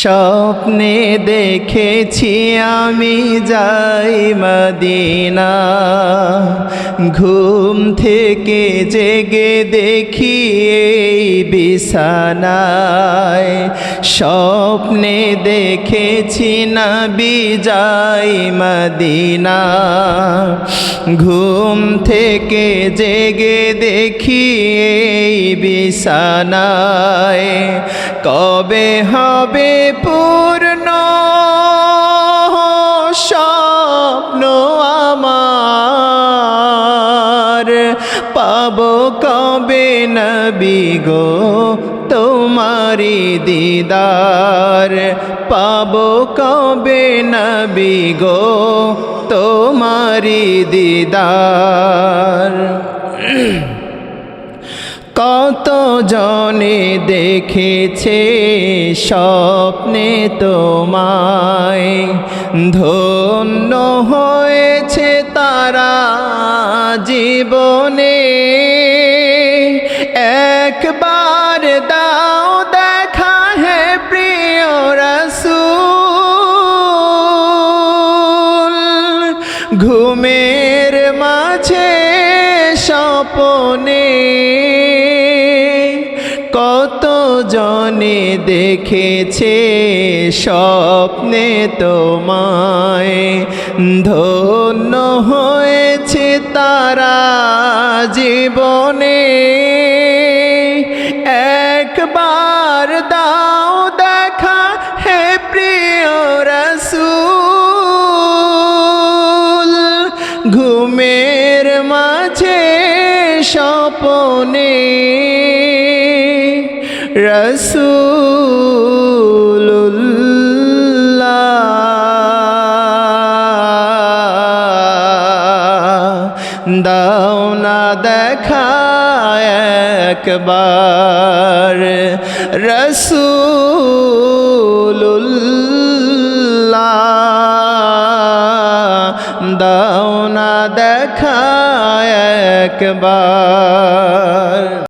স্বপ্নে দেখেছি আমি যাই মদিনা, ঘুম থেকে জেগে দেখি এই বিছানায়। স্বপ্নে দেখেছি নবী যাই মদিনা, ঘুম থেকে জেগে দেখি এই বিছানায়। কবে হবে পূর্ণ স্বপ্ন আমার, পাবো কবে নবী গো তোমারি দিদার, পাবো কবে নবী গো তোমারি দিদার। কত জনে দেখেছে স্বপ্নে তোমায়, ধন্য হয়েছে তারা জীবনে। একবার দাও দেখা হে প্রিয় রাসূল, ঘুমের মাঝে স্বপ্নে। কত জনে দেখেছে স্বপ্নে তোমায়, ধন্য হয়েছে তারা জীবনে। একবার দাও দেখা হে প্রিয় রাসূল, ঘুমের মাঝে স্বপ্নে। রাসূলুল্লাহ দাও না দেখা একবার, রাসূলুল্লাহ দাও না দেখা একবার।